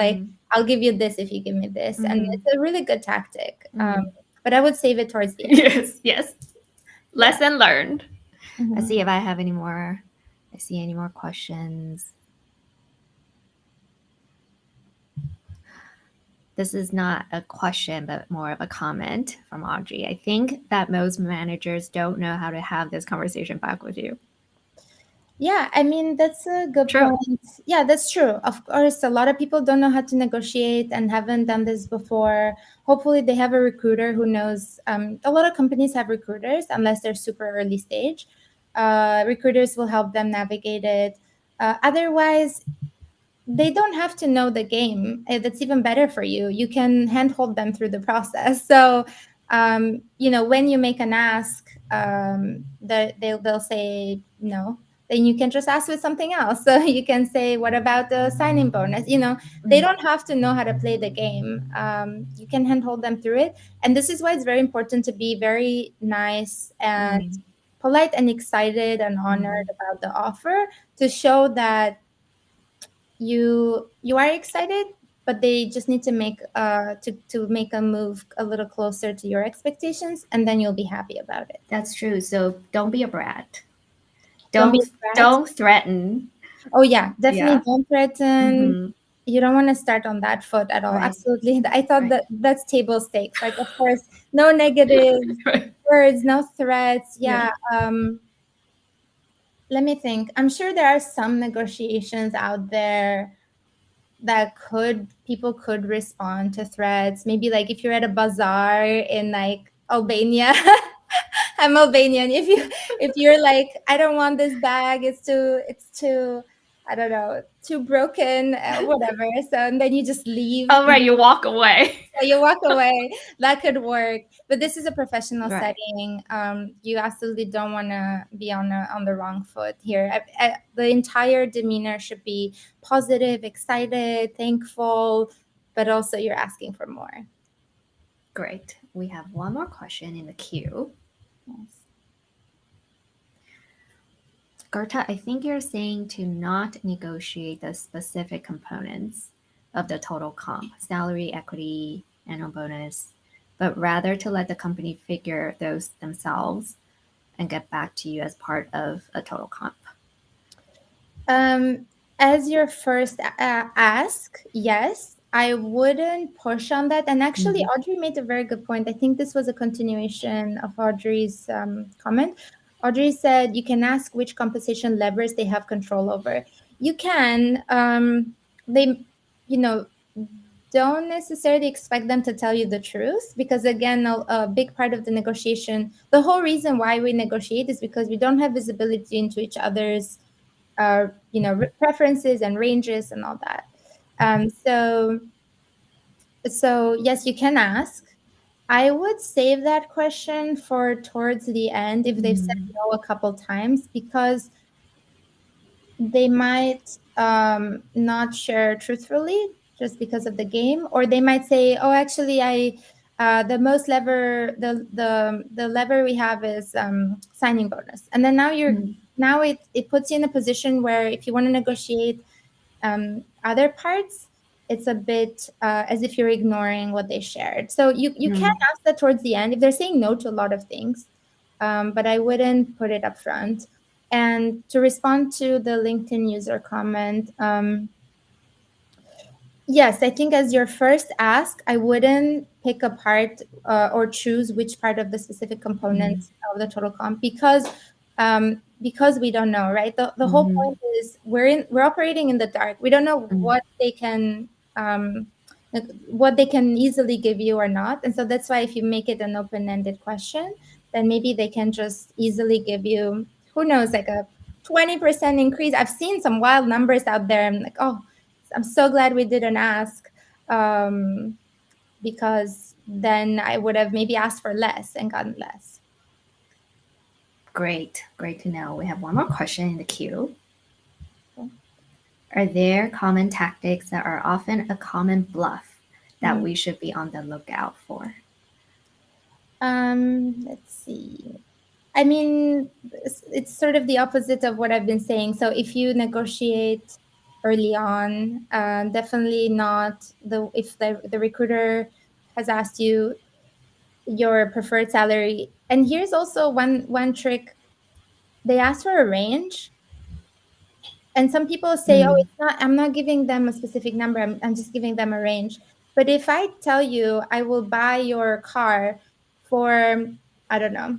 I'll give you this if you give me this. And it's a really good tactic. But I would save it towards the end. Yes. Lesson learned. Let's see if I have any more. I see any more questions. This is not a question, but more of a comment from Audrey. I think that most managers don't know how to have this conversation back with you. Yeah, I mean, that's a good point. Yeah, that's true. Of course, a lot of people don't know how to negotiate and haven't done this before. Hopefully, they have a recruiter who knows. A lot of companies have recruiters, unless they're super early stage. Recruiters will help them navigate it. Otherwise, they don't have to know the game. That's even better for you. You can handhold them through the process. So, when you make an ask, they'll say no. Then you can just ask with something else. So you can say, what about the signing bonus? They don't have to know how to play the game. You can handhold them through it. And this is why it's very important to be very nice and polite and excited and honored about the offer, to show that you are excited, but they just need to make to make a move a little closer to your expectations, and then you'll be happy about it. That's true. So don't be a brat. Don't threaten. Oh yeah, definitely don't threaten. you don't want to start on that foot at all. Right. Absolutely. I thought Right. that that's table stakes. Like, of course, no negative Right. words, no threats. Yeah. Yeah. Let me think. I'm sure there are some negotiations out there that people could respond to threats. Maybe like if you're at a bazaar in like Albania. I'm Albanian. If you're like, I don't want this bag, it's too I don't know, too broken, whatever. So and then you just leave. Oh, right. You walk away. So you walk away. That could work. But this is a professional Right. setting. You absolutely don't want to be on the wrong foot here. The entire demeanor should be positive, excited, thankful, but also you're asking for more. Great. We have one more question in the queue. Yes. Gerta, I think you're saying to not negotiate the specific components of the total comp, salary, equity, annual bonus, but rather to let the company figure those themselves and get back to you as part of a total comp. As your first ask, yes, I wouldn't push on that. And actually, Audrey made a very good point. I think this was a continuation of Audrey's comment. Audrey said you can ask which compensation levers they have control over. You can. They, don't necessarily expect them to tell you the truth because, again, a big part of the negotiation, the whole reason why we negotiate is because we don't have visibility into each other's preferences and ranges and all that. So yes, you can ask. I would save that question for towards the end if they've said no a couple times because they might not share truthfully just because of the game, or they might say, "Oh, actually, the most lever the lever we have is signing bonus," and then now it puts you in a position where if you want to negotiate other parts, it's a bit as if you're ignoring what they shared. So you can ask that towards the end if they're saying no to a lot of things, but I wouldn't put it up front. And to respond to the LinkedIn user comment, yes, I think as your first ask, I wouldn't pick apart or choose which part of the specific components of the total comp because we don't know, right? The whole point is we're operating in the dark. We don't know what they can easily give you or not, and so that's why if you make it an open-ended question, then maybe they can just easily give you, who knows, like a 20% increase. I've seen some wild numbers out there. I'm like, oh, I'm so glad we didn't ask because then I would have maybe asked for less and gotten less. Great to know. We have one more question in the queue. Are there common tactics that are often a common bluff that we should be on the lookout for? Let's see. I mean, it's sort of the opposite of what I've been saying. So if you negotiate early on, definitely not if the recruiter has asked you your preferred salary. And here's also one trick. They ask for a range. And some people say, oh, I'm not giving them a specific number. I'm just giving them a range. But if I tell you I will buy your car for, I don't know,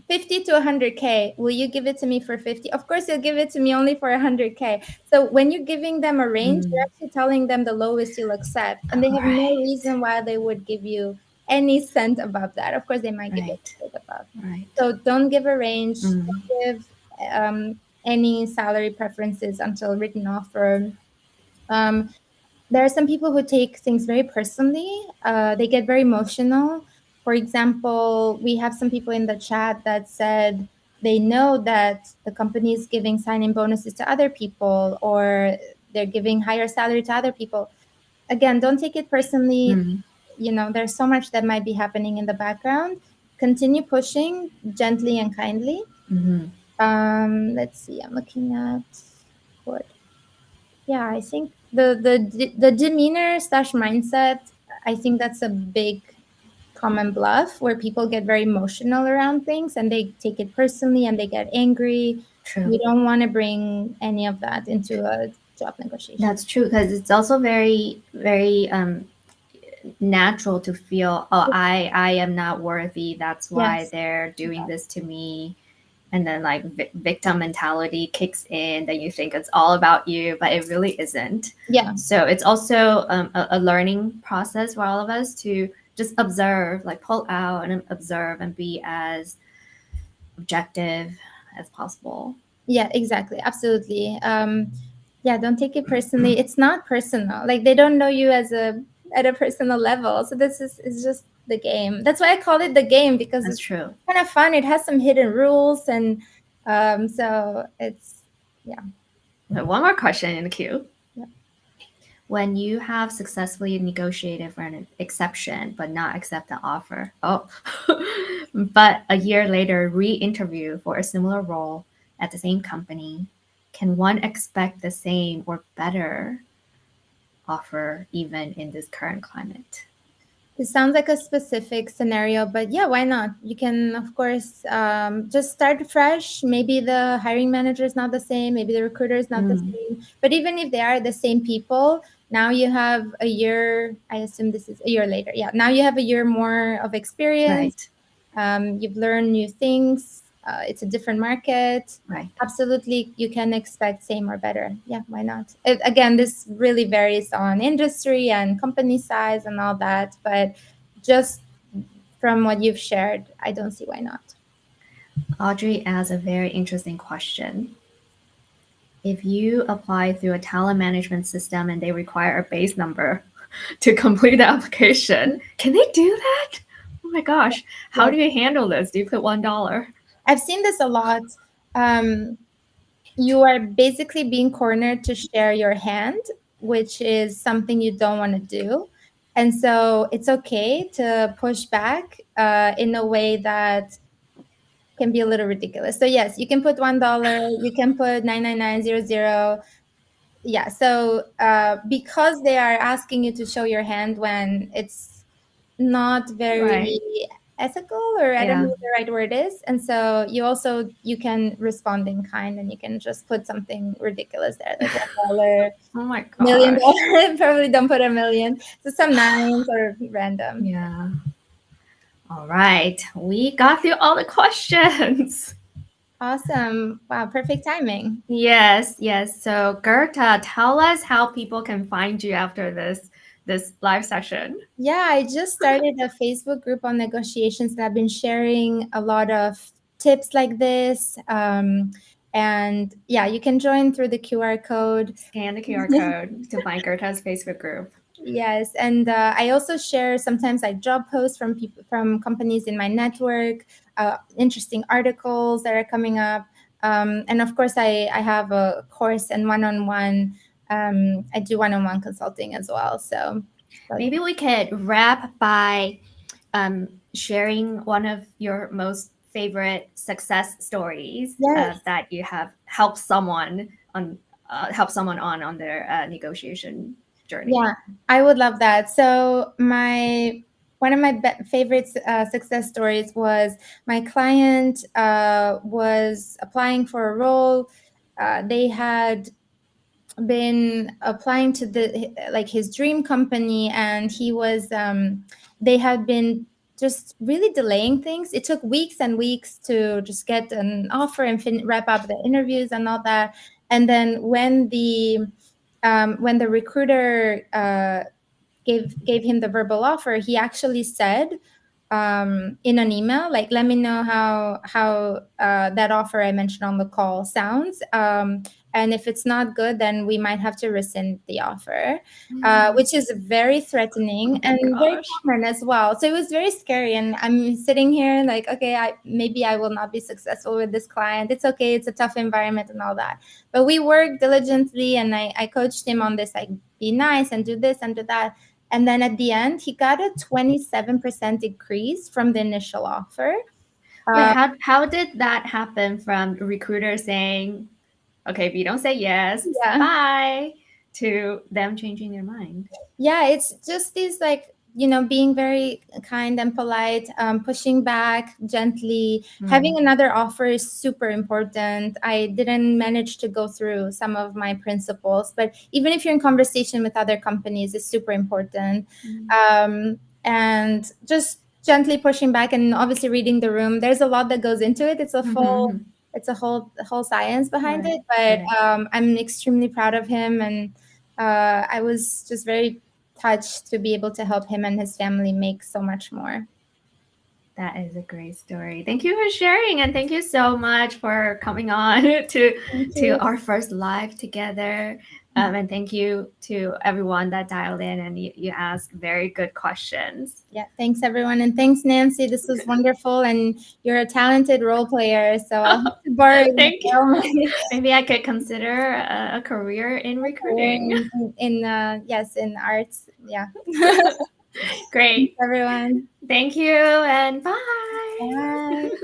50 to 100K, will you give it to me for 50? Of course, you'll give it to me only for 100K. So when you're giving them a range, you're actually telling them the lowest you'll accept. And they have no reason why they would give you any cent above that. Of course, they might give you a bit above. So don't give a range. Don't give any salary preferences until written offer. There are some people who take things very personally. They get very emotional. For example, we have some people in the chat that said they know that the company is giving sign-in bonuses to other people or they're giving higher salary to other people. Again, don't take it personally. There's so much that might be happening in the background. Continue pushing gently and kindly. Let's see. I'm looking at what. Yeah, I think the demeanor / mindset, I think that's a big common bluff where people get very emotional around things and they take it personally and they get angry. True. You don't want to bring any of that into a job negotiation. That's true, because it's also very, very natural to feel, oh, I am not worthy. That's why Yes. they're doing this to me. And then like victim mentality kicks in, then you think it's all about you, but it really isn't. Yeah. So it's also a learning process for all of us to just observe, like pull out and observe and be as objective as possible. Yeah, exactly. Absolutely. Yeah, don't take it personally. It's not personal. Like they don't know you as a at a personal level. So this is just the game. That's why I call it the game, because That's it's true. kind of fun. It has some hidden rules, and so it's One more question in the queue. Yeah. When you have successfully negotiated for an exception but not accept the offer, but a year later re-interview for a similar role at the same company, can one expect the same or better offer even in this current climate? It sounds like a specific scenario, but yeah, why not? You can, of course, just start fresh. Maybe the hiring manager is not the same, maybe the recruiter is not the same. But even if they are the same people, now you have a year. I assume this is a year later. Yeah, now you have a year more of experience. Right. You've learned new things. It's a different market. Right. Absolutely, you can expect same or better. Yeah, why not? Again, this really varies on industry and company size and all that, but just from what you've shared, I don't see why not. Audrey asks a very interesting question. If you apply through a talent management system and they require a base number to complete the application, can they do that? Oh my gosh. How do you handle this? Do you put $1? I've seen this a lot. You are basically being cornered to share your hand, which is something you don't want to do. And so it's okay to push back in a way that can be a little ridiculous. So yes, you can put $1, you can put 99900. Yeah. So because they are asking you to show your hand when it's not very Right. ethical, or I don't know Yeah. what the right word is. And so you can respond in kind, and you can just put something ridiculous there, like $1, Oh my $1 million. gosh. Probably don't put a million. So some nines or random. Yeah. All right. We got through all the questions. Awesome. Wow, perfect timing. Yes, yes. So Gerta, tell us how people can find you after this live session. Yeah, I just started a Facebook group on negotiations, and I've been sharing a lot of tips like this. And yeah, you can join through the QR code. Scan the QR code to find Gerta's Facebook group. Yes, and I also share sometimes like job posts from people from companies in my network, interesting articles that are coming up, and of course I have a course and one-on-one. I do one-on-one consulting as well. So maybe we could wrap by sharing one of your most favorite success stories that you have helped someone on on their negotiation journey. Yeah, I would love that. So one of my favorite success stories was my client was applying for a role. They had been applying to his dream company, and he was they had been just really delaying things. It took weeks and weeks to just get an offer and wrap up the interviews and all that. And then when the recruiter gave him the verbal offer, he actually said in an email, like, let me know how that offer I mentioned on the call sounds. And if it's not good, then we might have to rescind the offer, which is very threatening and very common as well. So it was very scary. And I'm sitting here like, okay, maybe I will not be successful with this client. It's okay. It's a tough environment and all that. But we worked diligently, and I coached him on this, like, be nice and do this and do that. And then at the end, he got a 27% increase from the initial offer. Wait, how did that happen from the recruiter saying, okay, if you don't say yes, bye, to them changing their mind? Yeah, it's just these like being very kind and polite, pushing back gently. Having Mm. another offer is super important. I didn't manage to go through some of my principles, but even if you're in conversation with other companies, it's super important. Mm. And just gently pushing back and obviously reading the room. There's a lot that goes into it. Mhm. It's a whole science behind Right, it. But right. I'm extremely proud of him, and I was just very touched to be able to help him and his family make so much more. That is a great story. Thank you for sharing, and thank you so much for coming on Thank to you. our first live together. And thank you to everyone that dialed in and you asked very good questions. Yeah, thanks everyone, and thanks Nancy. This was wonderful, and you're a talented role player. So I'll have to borrow you Thank you. Maybe I could consider a career in recruiting. yes, in arts. Yeah. Thanks Great. everyone. Thank you and bye. Bye.